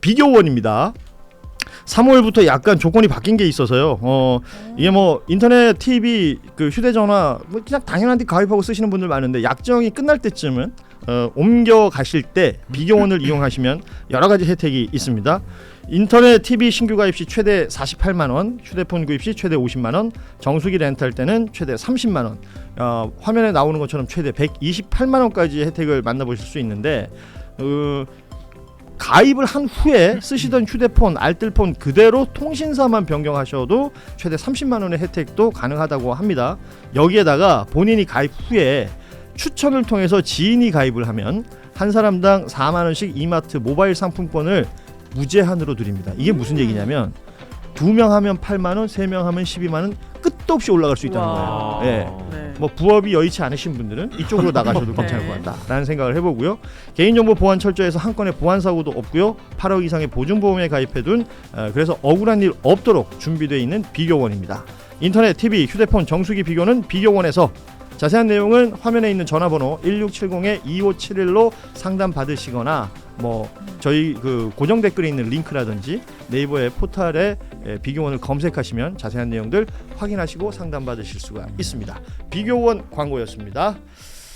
비교원입니다. 3월부터 약간 조건이 바뀐 게 있어서요. 이게 뭐 인터넷, TV, 그 휴대전화 뭐 그냥 당연한 데 가입하고 쓰시는 분들 많은데 약정이 끝날 때쯤은 옮겨 가실 때 비교원을 이용하시면 여러 가지 혜택이 있습니다. 인터넷, TV 신규 가입 시 최대 48만 원, 휴대폰 구입 시 최대 50만 원, 정수기 렌탈 때는 최대 30만 원. 화면에 나오는 것처럼 최대 128만 원까지 혜택을 만나보실 수 있는데 가입을 한 후에 쓰시던 휴대폰, 알뜰폰 그대로 통신사만 변경하셔도 최대 30만 원의 혜택도 가능하다고 합니다. 여기에다가 본인이 가입 후에 추천을 통해서 지인이 가입을 하면 한 사람당 4만 원씩 이마트 모바일 상품권을 무제한으로 드립니다. 이게 무슨 얘기냐면 2명 하면 8만 원, 3명 하면 12만 원 끝도 없이 올라갈 수 있다는 거예요. 네. 뭐 부업이 여의치 않으신 분들은 이쪽으로 나가셔도 괜찮을 것 같다라는 생각을 해보고요. 개인정보 보안 철저해서 한 건의 보안 사고도 없고요. 8억 이상의 보증보험에 가입해둔 그래서 억울한 일 없도록 준비되어 있는 비교원입니다. 인터넷, TV, 휴대폰, 정수기 비교는 비교원에서. 자세한 내용은 화면에 있는 전화번호 1670-2571로 상담 받으시거나 뭐 저희 그 고정 댓글에 있는 링크라든지 네이버의 포털에 비교원을 검색하시면 자세한 내용들 확인하시고 상담 받으실 수가 있습니다. 비교원 광고였습니다.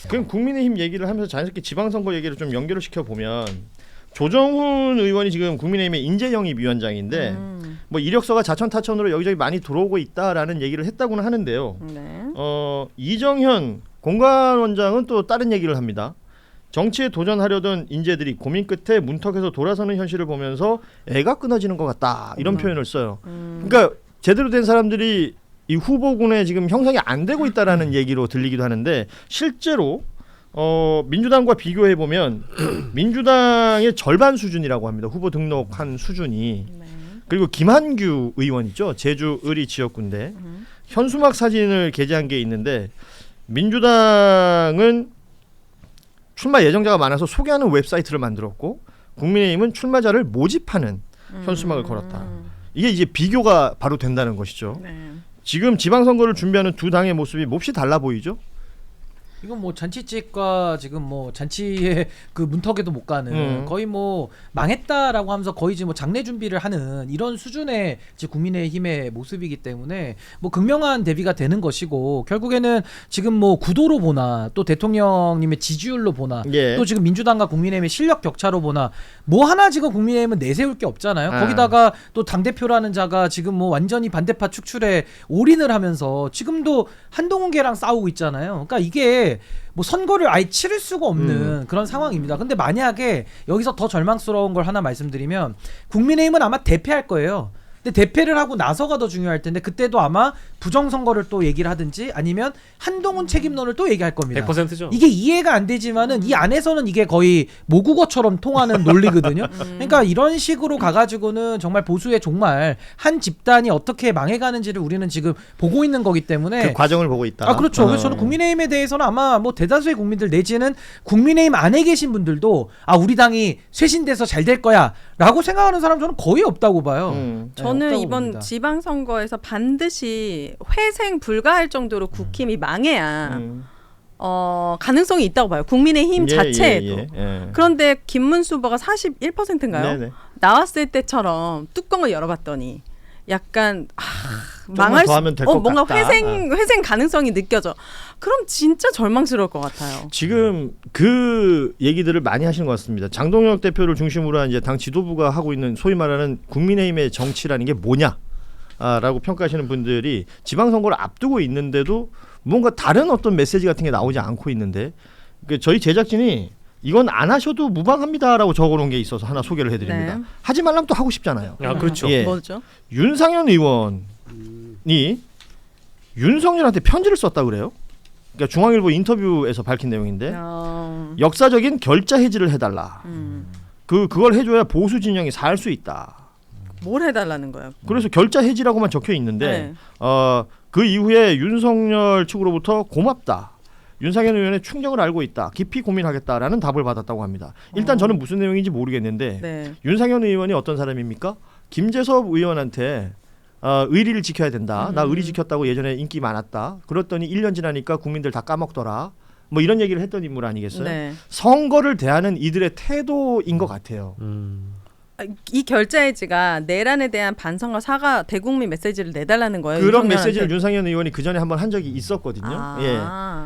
그럼 국민의힘 얘기를 하면서 자연스럽게 지방선거 얘기를 좀 연결을 시켜보면 조정훈 의원이 지금 국민의힘의 인재영입위원장인데 뭐 이력서가 자천타천으로 여기저기 많이 들어오고 있다라는 얘기를 했다고는 하는데요. 네. 이정현 공관원장은 또 다른 얘기를 합니다. 정치에 도전하려던 인재들이 고민 끝에 문턱에서 돌아서는 현실을 보면서 애가 끊어지는 것 같다 이런 표현을 써요. 그러니까 제대로 된 사람들이 이 후보군에 지금 형성이 안 되고 있다라는 얘기로 들리기도 하는데 실제로 민주당과 비교해 보면 민주당의 절반 수준이라고 합니다. 후보 등록한 수준이. 네. 그리고 김한규 의원 있죠. 제주 의리 지역구인데 현수막 사진을 게재한 게 있는데 민주당은 출마 예정자가 많아서 소개하는 웹사이트를 만들었고 국민의힘은 출마자를 모집하는 현수막을 걸었다. 이게 이제 비교가 바로 된다는 것이죠. 네. 지금 지방선거를 준비하는 두 당의 모습이 몹시 달라 보이죠. 이건 뭐 잔치집과 지금 뭐 잔치의 그 문턱에도 못 가는 거의 뭐 망했다라고 하면서 거의 지금 뭐 장례 준비를 하는 이런 수준의 지금 국민의힘의 모습이기 때문에 뭐 극명한 대비가 되는 것이고 결국에는 지금 뭐 구도로 보나 또 대통령님의 지지율로 보나 예. 또 지금 민주당과 국민의힘의 실력 격차로 보나 뭐 하나 지금 국민의힘은 내세울 게 없잖아요. 거기다가 또 당대표라는 자가 지금 뭐 완전히 반대파 축출에 올인을 하면서 지금도 한동훈계랑 싸우고 있잖아요. 그러니까 이게 뭐 선거를 아예 치를 수가 없는 그런 상황입니다. 근데 만약에 여기서 더 절망스러운 걸 하나 말씀드리면 국민의힘은 아마 대패할 거예요. 근데 대패를 하고 나서가 더 중요할 텐데 그때도 아마 부정선거를 또 얘기를 하든지 아니면 한동훈 책임론을 또 얘기할 겁니다. 100%죠. 이게 이해가 안 되지만은 이 안에서는 이게 거의 모국어처럼 통하는 논리거든요. 그러니까 이런 식으로 가가지고는 정말 보수의 종말 한 집단이 어떻게 망해가는지를 우리는 지금 보고 있는 거기 때문에 그 과정을 보고 있다. 아 그렇죠. 그래서 저는 국민의힘에 대해서는 아마 뭐 대다수의 국민들 내지는 국민의힘 안에 계신 분들도 아 우리 당이 쇄신돼서 잘 될 거야라고 생각하는 사람 저는 거의 없다고 봐요. 네, 저는 없다고 이번 봅니다. 지방선거에서 반드시 회생 불가할 정도로 국힘이 망해야 가능성이 있다고 봐요. 국민의힘 자체에도. 그런데 김문수 후보가 41%인가요? 네네. 나왔을 때처럼 뚜껑을 열어봤더니 약간 망할 더 하면 될 것 뭔가 같다. 회생 가능성이 느껴져. 그럼 진짜 절망스러울 것 같아요. 지금 그 얘기들을 많이 하시는 것 같습니다. 장동혁 대표를 중심으로 한 이제 당 지도부가 하고 있는 소위 말하는 국민의힘의 정치라는 게 뭐냐? 라고 평가하시는 분들이 지방선거를 앞두고 있는데도 뭔가 다른 어떤 메시지 같은 게 나오지 않고 있는데 저희 제작진이 이건 안 하셔도 무방합니다라고 적어놓은 게 있어서 하나 소개를 해드립니다. 네. 하지 말라면 또 하고 싶잖아요. 아 그렇죠. 예. 뭐죠? 윤상현 의원이 윤석열한테 편지를 썼다 그래요. 그러니까 중앙일보 인터뷰에서 밝힌 내용인데 역사적인 결자 해지를 해달라. 그걸 해줘야 보수 진영이 살 수 있다. 뭘 해달라는 거예요? 그래서 결자 해지라고만 적혀 있는데 그 이후에 윤석열 측으로부터 고맙다. 윤상현 의원의 충정을 알고 있다. 깊이 고민하겠다라는 답을 받았다고 합니다. 일단 저는 무슨 내용인지 모르겠는데 네. 윤상현 의원이 어떤 사람입니까? 김재섭 의원한테 의리를 지켜야 된다. 나 의리 지켰다고 예전에 인기 많았다. 그랬더니 1년 지나니까 국민들 다 까먹더라. 뭐 이런 얘기를 했던 인물 아니겠어요? 네. 선거를 대하는 이들의 태도인 것 같아요. 이 결자해지가 내란에 대한 반성과 사과 대국민 메시지를 내달라는 거예요. 그런 윤석열한테. 메시지를 윤상현 의원이 그 전에 한번 한 적이 있었거든요. 아. 예.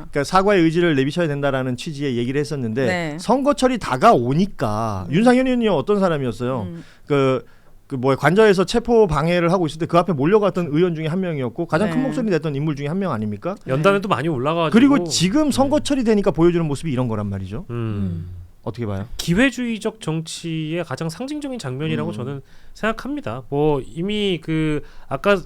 그러니까 사과의 의지를 내비쳐야 된다라는 취지의 얘기를 했었는데 네. 선거철이 다가오니까 윤상현 의원이 어떤 사람이었어요. 그 뭐야 관저에서 체포 방해를 하고 있을 때 그 앞에 몰려갔던 의원 중에 한 명이었고 가장 큰 네. 목소리 냈던 인물 중에 한 명 아닙니까? 연단에도 많이 올라가가지고 그리고 지금 선거철이 되니까 보여주는 모습이 이런 거란 말이죠. 어떻게 봐요? 기회주의적 정치의 가장 상징적인 장면이라고 저는 생각합니다. 뭐 이미 그 아까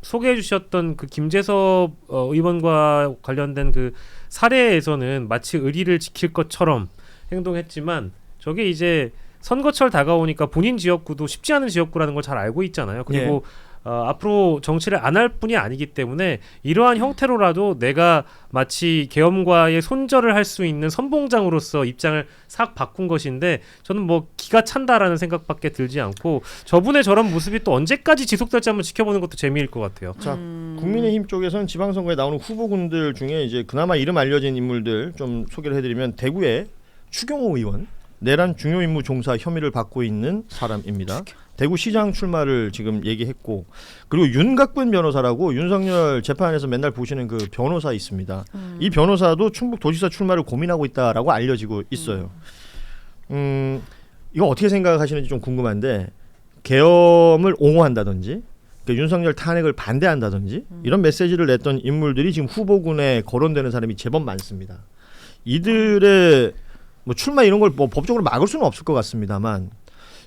소개해 주셨던 그 김재섭 의원과 관련된 그 사례에서는 마치 의리를 지킬 것처럼 행동했지만 저게 이제 선거철 다가오니까 본인 지역구도 쉽지 않은 지역구라는 걸 잘 알고 있잖아요. 그리고 앞으로 정치를 안 할 뿐이 아니기 때문에 이러한 형태로라도 내가 마치 계엄과의 손절을 할 수 있는 선봉장으로서 입장을 싹 바꾼 것인데 저는 뭐 기가 찬다라는 생각밖에 들지 않고 저분의 저런 모습이 또 언제까지 지속될지 한번 지켜보는 것도 재미일 것 같아요. 자, 국민의힘 쪽에서는 지방선거에 나오는 후보군들 중에 이제 그나마 이름 알려진 인물들 좀 소개를 해드리면 대구의 추경호 의원 내란 중요 임무 종사 혐의를 받고 있는 사람입니다. 대구시장 출마를 지금 얘기했고 그리고 윤각근 변호사라고 윤석열 재판에서 맨날 보시는 그 변호사 있습니다. 이 변호사도 충북 도지사 출마를 고민하고 있다라고 알려지고 있어요. 이거 어떻게 생각하시는지 좀 궁금한데 계엄을 옹호한다든지 그러니까 윤석열 탄핵을 반대한다든지 이런 메시지를 냈던 인물들이 지금 후보군에 거론되는 사람이 제법 많습니다. 이들의 뭐 출마 이런 걸 뭐 법적으로 막을 수는 없을 것 같습니다만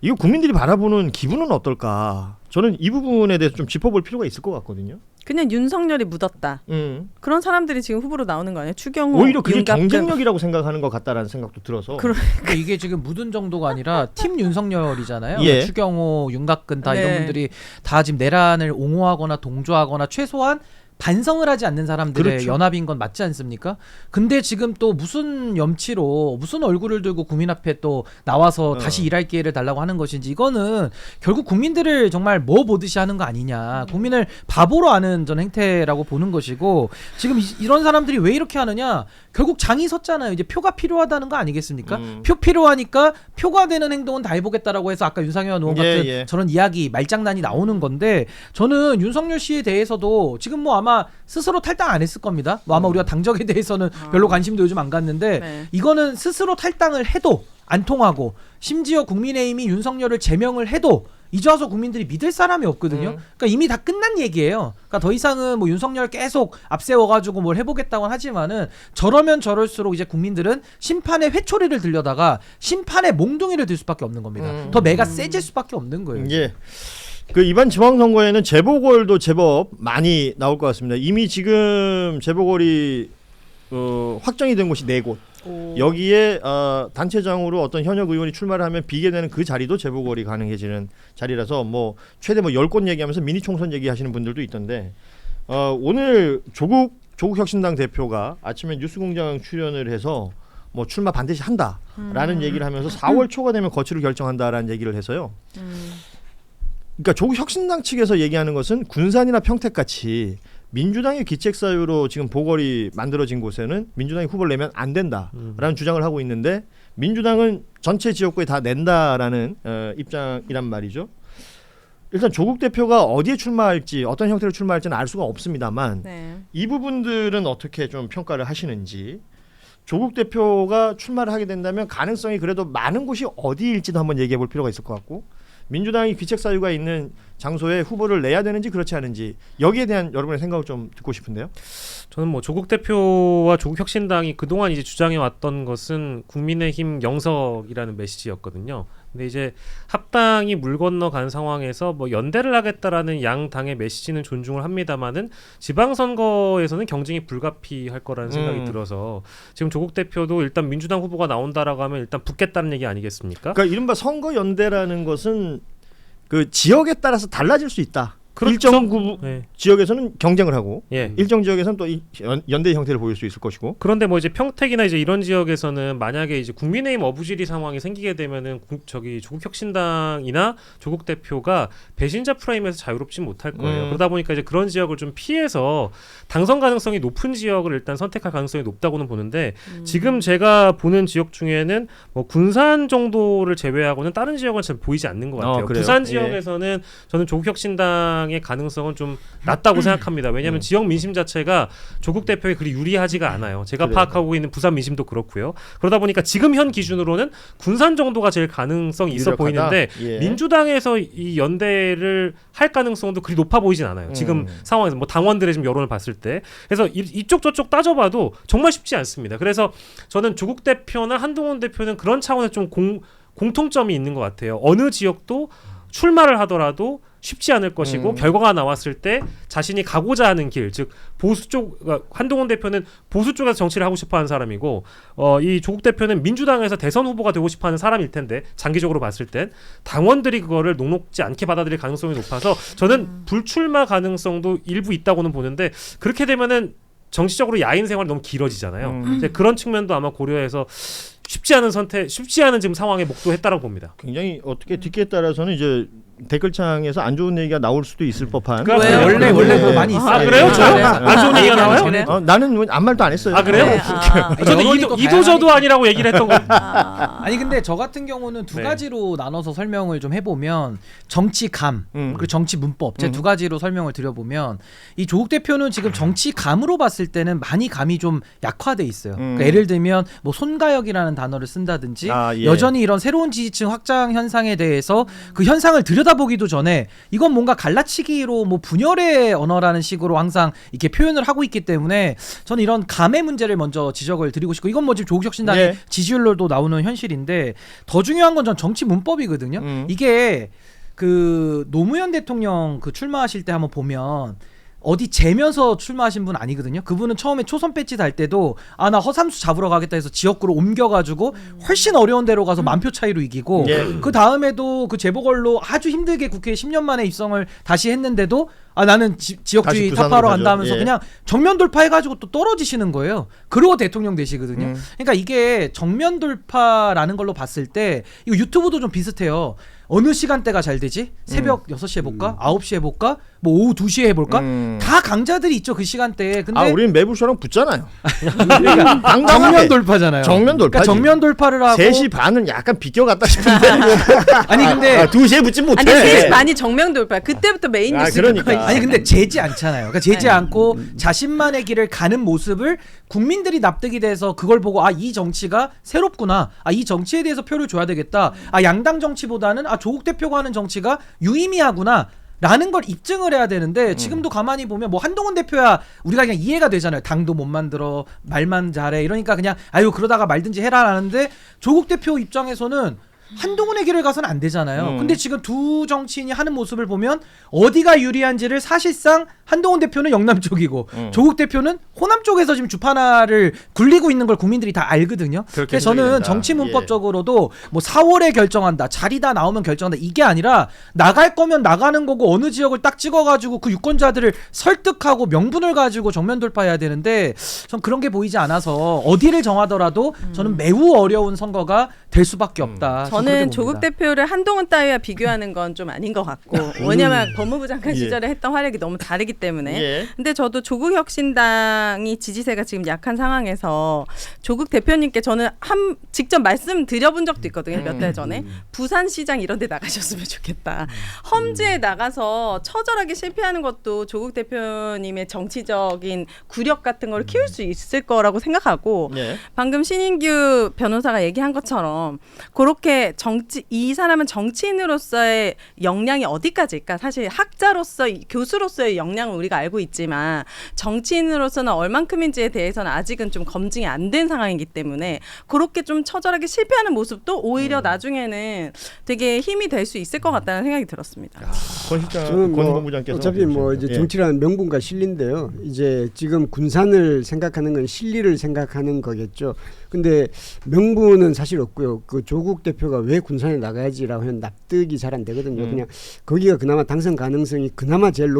이거 국민들이 바라보는 기분은 어떨까? 저는 이 부분에 대해서 좀 짚어볼 필요가 있을 것 같거든요. 그냥 윤석열이 묻었다. 그런 사람들이 지금 후보로 나오는 거 아니에요? 추경호, 오히려 그게 윤갑근. 경쟁력이라고 생각하는 것 같다라는 생각도 들어서. 그러니까 이게 지금 묻은 정도가 아니라 팀 윤석열이잖아요. 예. 추경호, 윤갑근 다 네. 이런 분들이 다 지금 내란을 옹호하거나 동조하거나 최소한 반성을 하지 않는 사람들의 그렇죠. 연합인 건 맞지 않습니까? 근데 지금 또 무슨 염치로 무슨 얼굴을 들고 국민 앞에 또 나와서 다시 일할 기회를 달라고 하는 것인지 이거는 결국 국민들을 정말 뭐 보듯이 하는 거 아니냐. 국민을 바보로 하는 전 행태라고 보는 것이고 지금 이런 사람들이 왜 이렇게 하느냐. 결국 장이 섰잖아요. 이제 표가 필요하다는 거 아니겠습니까? 표 필요하니까 표가 되는 행동은 다 해보겠다라고 해서 아까 윤상현 의원 같은 저런 이야기 말장난이 나오는 건데 저는 윤석열 씨에 대해서도 지금 뭐 아마 스스로 탈당 안 했을 겁니다. 뭐 아마 우리가 당적에 대해서는 별로 관심도 요즘 안 갔는데 네. 이거는 스스로 탈당을 해도 안 통하고 심지어 국민의힘이 윤석열을 제명을 해도 이제 와서 국민들이 믿을 사람이 없거든요. 그러니까 이미 다 끝난 얘기예요. 그러니까 더 이상은 뭐 윤석열 계속 앞세워가지고 뭘 해보겠다고는 하지만은 저러면 저럴수록 이제 국민들은 심판의 회초리를 들려다가 심판의 몽둥이를 들 수밖에 없는 겁니다. 더 매가 세질 수밖에 없는 거예요. 예. 그 이번 지방선거에는 재보궐도 제법 많이 나올 것 같습니다. 이미 지금 재보궐이 확정이 된 곳이 4곳. 여기에 단체장으로 어떤 현역 의원이 출마를 하면 비게 되는 그 자리도 재보궐이 가능해지는 자리라서 뭐 최대 뭐 10곳 얘기하면서 미니 총선 얘기하시는 분들도 있던데 오늘 조국 혁신당 대표가 아침에 뉴스공장 출연을 해서 뭐 출마 반드시 한다라는 얘기를 하면서 4월 초가 되면 거취를 결정한다라는 얘기를 해서요. 그러니까 조국 혁신당 측에서 얘기하는 것은 군산이나 평택같이 민주당의 기책사유로 지금 보궐이 만들어진 곳에는 민주당이 후보를 내면 안 된다라는 주장을 하고 있는데 민주당은 전체 지역구에 다 낸다라는 입장이란 말이죠. 일단 조국 대표가 어디에 출마할지 어떤 형태로 출마할지는 알 수가 없습니다만 네. 이 부분들은 어떻게 좀 평가를 하시는지 조국 대표가 출마를 하게 된다면 가능성이 그래도 많은 곳이 어디일지도 한번 얘기해 볼 필요가 있을 것 같고 민주당이 귀책 사유가 있는 장소에 후보를 내야 되는지 그렇지 않은지 여기에 대한 여러분의 생각을 좀 듣고 싶은데요. 저는 뭐 조국 대표와 조국 혁신당이 그동안 이제 주장해 왔던 것은 국민의힘 영석이라는 메시지였거든요. 근데 이제 합당이 물 건너간 상황에서 뭐 연대를 하겠다라는 양 당의 메시지는 존중을 합니다만은 지방선거에서는 경쟁이 불가피할 거라는 생각이 들어서 지금 조국 대표도 일단 민주당 후보가 나온다라고 하면 일단 붙겠다는 얘기 아니겠습니까? 그러니까 이른바 선거 연대라는 것은 그 지역에 따라서 달라질 수 있다. 그렇죠. 일정 네. 지역에서는 경쟁을 하고 예. 일정 지역에서는 또 연대 형태를 보일 수 있을 것이고. 그런데 뭐 이제 평택이나 이제 이런 지역에서는 만약에 이제 국민의힘 어부지리 상황이 생기게 되면은 조국혁신당이나 조국 대표가 배신자 프레임에서 자유롭지 못할 거예요. 그러다 보니까 이제 그런 지역을 좀 피해서 당선 가능성이 높은 지역을 일단 선택할 가능성이 높다고는 보는데 지금 제가 보는 지역 중에는 뭐 군산 정도를 제외하고는 다른 지역은 잘 보이지 않는 것 같아요. 그래요? 부산 예. 지역에서는 저는 조국혁신당의 가능성은 좀 낮다고 생각합니다. 왜냐하면 지역 민심 자체가 조국 대표에 그리 유리하지가 않아요. 제가 그래요. 파악하고 있는 부산 민심도 그렇고요. 그러다 보니까 지금 현 기준으로는 군산 정도가 제일 가능성이 있어 유력하다? 보이는데 예. 민주당에서 이 연대를 할 가능성도 그리 높아 보이진 않아요. 지금 상황에서 뭐 당원들의 지금 여론을 봤을 때. 그래서 이쪽 저쪽 따져봐도 정말 쉽지 않습니다. 그래서 저는 조국 대표나 한동훈 대표는 그런 차원에서 좀 공통점이 있는 것 같아요. 어느 지역도 출마를 하더라도 쉽지 않을 것이고 결과가 나왔을 때 자신이 가고자 하는 길, 즉 보수 쪽, 한동훈 대표는 보수 쪽에서 정치를 하고 싶어하는 사람이고 이 조국 대표는 민주당에서 대선 후보가 되고 싶어하는 사람일 텐데 장기적으로 봤을 땐 당원들이 그거를 녹록지 않게 받아들일 가능성이 높아서 저는 불출마 가능성도 일부 있다고는 보는데 그렇게 되면은 정치적으로 야인 생활이 너무 길어지잖아요. 이제 그런 측면도 아마 고려해서 쉽지 않은 지금 상황에 목도했다라고 봅니다. 굉장히 어떻게 듣기에 따라서는 이제 댓글창에서 안 좋은 얘기가 나올 수도 있을 법한. 왜요? 원래 그거 많이 있어요. 아 그래요? 저요? 안 좋은 얘기가 나와요? 그래요? 나는 아무 말도 안 했어요. 아 그래요? 네. 저도 여론이 또 이도저도 아니라고 얘기를 했던 거. 아니 근데 저 같은 경우는 두 네. 가지로 나눠서 설명을 좀 해보면 정치감 그리고 정치 문법 제 두 가지로 설명을 드려보면 이 조국 대표는 지금 정치감으로 봤을 때는 많이 감이 좀 약화돼 있어요. 그러니까 예를 들면 뭐 손가역이라는 단어를 쓴다든지 예. 여전히 이런 새로운 지지층 확장 현상에 대해서 그 현상을 들여다보기도 전에 이건 뭔가 갈라치기로 뭐 분열의 언어라는 식으로 항상 이렇게 표현을 하고 있기 때문에 저는 이런 감의 문제를 먼저 지적을 드리고 싶고 이건 뭐 지금 조국혁신당의 예. 지지율로도 나오는 현실인데 더 중요한 건 전 정치 문법이거든요. 이게 그 노무현 대통령 그 출마하실 때 한번 보면 어디 재면서 출마하신 분 아니거든요. 그분은 처음에 초선 배치 달 때도 아 나 허삼수 잡으러 가겠다 해서 지역구로 옮겨가지고 훨씬 어려운 데로 가서 만표 차이로 이기고 예. 그 다음에도 그 재보궐로 아주 힘들게 국회에 10년 만에 입성을 다시 했는데도 아 나는 지역주의 다시 부산으로 타파하러 가죠. 간다 하면서 예. 그냥 정면 돌파해가지고 또 떨어지시는 거예요. 그러고 대통령 되시거든요. 그러니까 이게 정면 돌파라는 걸로 봤을 때 이거 유튜브도 좀 비슷해요. 어느 시간대가 잘 되지? 새벽 6시에 해볼까? 9시에 해볼까? 뭐 오후 2시에 해볼까? 다 강자들이 있죠 그 시간대에. 근데 우리는 매부쇼랑 붙잖아요. 그러니까 정면 돌파잖아요. 정면 돌파지. 그러니까 정면 돌파를 하고 3시 반은 약간 비껴갔다 싶은데. 아니 근데 2시에 붙지 못해. 아니 3시 반이 정면 돌파. 그때부터 메인 뉴스가 그러니까. 거의 아니 근데 재지 않잖아요. 그러니까 재지 않고 자신만의 길을 가는 모습을 국민들이 납득이 돼서 그걸 보고 아 이 정치가 새롭구나. 아 이 정치에 대해서 표를 줘야 되겠다. 아 양당 정치보다는 아 조국 대표가 하는 정치가 유의미하구나. 라는 걸 입증을 해야 되는데 지금도 가만히 보면 뭐 한동훈 대표야 우리가 그냥 이해가 되잖아요. 당도 못 만들어 말만 잘해 이러니까 그냥 아유 그러다가 말든지 해라 하는데 조국 대표 입장에서는 한동훈의 길을 가서는 안 되잖아요. 근데 지금 두 정치인이 하는 모습을 보면 어디가 유리한지를 사실상 한동훈 대표는 영남 쪽이고 조국 대표는 호남 쪽에서 지금 주판화를 굴리고 있는 걸 국민들이 다 알거든요. 그래서 저는 된다. 정치 문법적으로도 뭐 4월에 결정한다, 자리 다 나오면 결정한다 이게 아니라 나갈 거면 나가는 거고 어느 지역을 딱 찍어가지고 그 유권자들을 설득하고 명분을 가지고 정면 돌파해야 되는데 전 그런 게 보이지 않아서 어디를 정하더라도 저는 매우 어려운 선거가 될 수밖에 없다. 저는 조국 대표를 한동훈 따위와 비교하는 건 좀 아닌 것 같고 왜냐면 법무부 장관 시절에 했던 활약이 너무 다르기 때문에 예. 근데 저도 조국혁신당이 지지세가 지금 약한 상황에서 조국 대표님께 저는 직접 말씀드려본 적도 있거든요. 몇 달 전에 부산시장 이런 데 나가셨으면 좋겠다. 험지에 나가서 처절하게 실패하는 것도 조국 대표님의 정치적인 구력 같은 걸 키울 수 있을 거라고 생각하고 예. 방금 신인규 변호사가 얘기한 것처럼 그렇게 이 사람은 정치인으로서의 역량이 어디까지일까? 사실 학자로서 교수로서의 역량을 우리가 알고 있지만 정치인으로서는 얼만큼인지에 대해서는 아직은 좀 검증이 안 된 상황이기 때문에 그렇게 좀 처절하게 실패하는 모습도 오히려 나중에는 되게 힘이 될 수 있을 것 같다는 생각이 들었습니다. 권 실장, 저는 권 뭐 본부장께서 어차피 뭐 이제 예. 정치라는 명분과 실리인데요. 이제 지금 군산을 생각하는 건 실리를 생각하는 거겠죠. 근데 명분은 사실 없고요. 그 조국 대표가 왜 군산에 나가야지라고 하면 납득이 잘 안 되거든요. 그냥 거기가 그나마 당선 가능성이 그나마 제일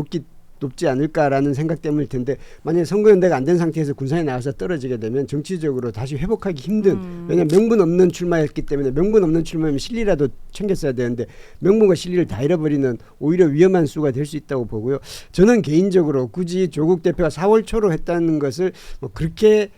높지 않을까라는 생각 때문일 텐데 만약에 선거연대가 안 된 상태에서 군산에 나가서 떨어지게 되면 정치적으로 다시 회복하기 힘든 왜냐하면 명분 없는 출마였기 때문에 명분 없는 출마면 실리라도 챙겼어야 되는데 명분과 실리를 다 잃어버리는 오히려 위험한 수가 될 수 있다고 보고요. 저는 개인적으로 굳이 조국 대표가 4월 초로 했다는 것을 뭐 그렇게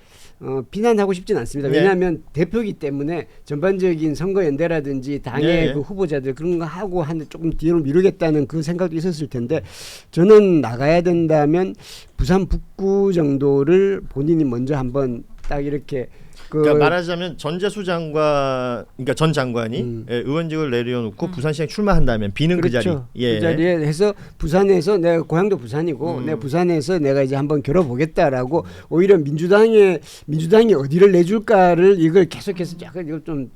비난하고 싶진 않습니다. 네. 왜냐하면 대표이기 때문에 전반적인 선거연대라든지 당의 네. 그 후보자들 그런 거 하고 하는데 조금 뒤로 미루겠다는 그 생각도 있었을 텐데 저는 나가야 된다면 부산 북구 정도를 본인이 먼저 한번 딱 이렇게 그러니까 말하자면 전재수 장관, 그러니까 전 장관이 예, 의원직을 내려놓고 부산시장 출마한다면 비는 그 자리, 그렇죠. 예. 그 자리에 해서 부산에서 내가 고향도 부산이고 내가 부산에서 내가 이제 한번 겨뤄보겠다라고 오히려 민주당이 어디를 내줄까를 이걸 계속해서 약간 이거 좀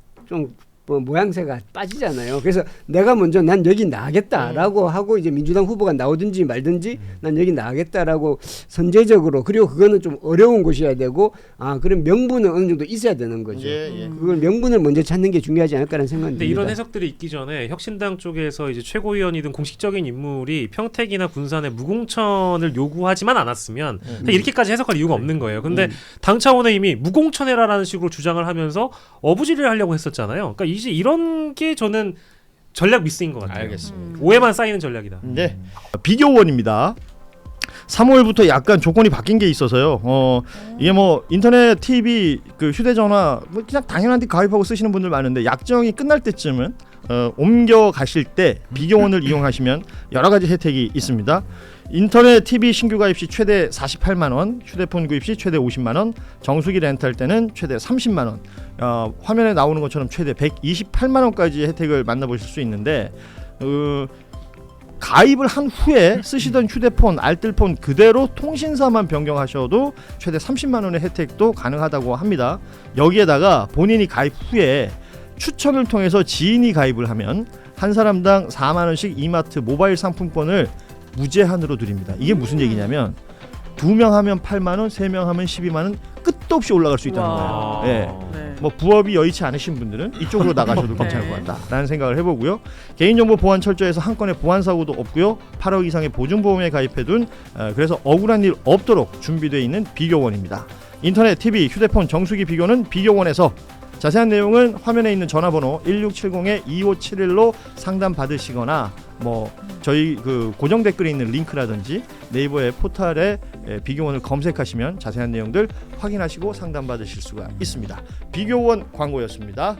모양새가 빠지잖아요. 그래서 내가 먼저 난 여기 나가겠다라고 하고 이제 민주당 후보가 나오든지 말든지 난 여기 나가겠다라고 선제적으로 그리고 그거는 좀 어려운 곳이어야 되고 그럼 명분은 어느 정도 있어야 되는 거죠. 예. 그걸 명분을 먼저 찾는 게 중요하지 않을까라는 생각이 근데 듭니다. 이런 해석들이 있기 전에 혁신당 쪽에서 이제 최고위원이든 공식적인 인물이 평택이나 군산에 무공천을 요구하지만 않았으면 이렇게까지 해석할 이유가 없는 거예요. 근데 당 차원에 이미 무공천해라라는 식으로 주장을 하면서 어부지리를 하려고 했었잖아요. 그러니까 이제 이런 게 저는 전략 미스인 것 같아요. 알겠습니다. 오해만 쌓이는 전략이다. 네. 비교원입니다. 3월부터 약간 조건이 바뀐 게 있어서요. 이게 뭐 인터넷, TV, 그 휴대전화 뭐 그냥 당연한데 가입하고 쓰시는 분들 많은데 약정이 끝날 때쯤은 옮겨 가실 때 비교원을 이용하시면 여러 가지 혜택이 있습니다. 인터넷, TV 신규 가입 시 최대 48만 원, 휴대폰 구입 시 최대 50만 원, 정수기 렌탈 때는 최대 30만 원. 화면에 나오는 것처럼 최대 128만 원까지 혜택을 만나보실 수 있는데 가입을 한 후에 쓰시던 휴대폰, 알뜰폰 그대로 통신사만 변경하셔도 최대 30만 원의 혜택도 가능하다고 합니다. 여기에다가 본인이 가입 후에 추천을 통해서 지인이 가입을 하면 한 사람당 4만 원씩 이마트 모바일 상품권을 무제한으로 드립니다. 이게 무슨 얘기냐면 2명 하면 8만 원, 3명 하면 12만 원 끝도 없이 올라갈 수 있다는 거예요. 예. 네. 뭐 부업이 여의치 않으신 분들은 이쪽으로 나가셔도 괜찮을 것 같다라는 생각을 해보고요. 개인정보 보안 철저해서 한 건의 보안 사고도 없고요. 8억 이상의 보증보험에 가입해둔 그래서 억울한 일 없도록 준비되어 있는 비교원입니다. 인터넷, TV, 휴대폰 정수기 비교는 비교원에서 자세한 내용은 화면에 있는 전화번호 1670-2571로 상담 받으시거나 뭐 저희 그 고정 댓글에 있는 링크라든지 네이버의 포털에 비교원을 검색하시면 자세한 내용들 확인하시고 상담 받으실 수가 있습니다. 비교원 광고였습니다.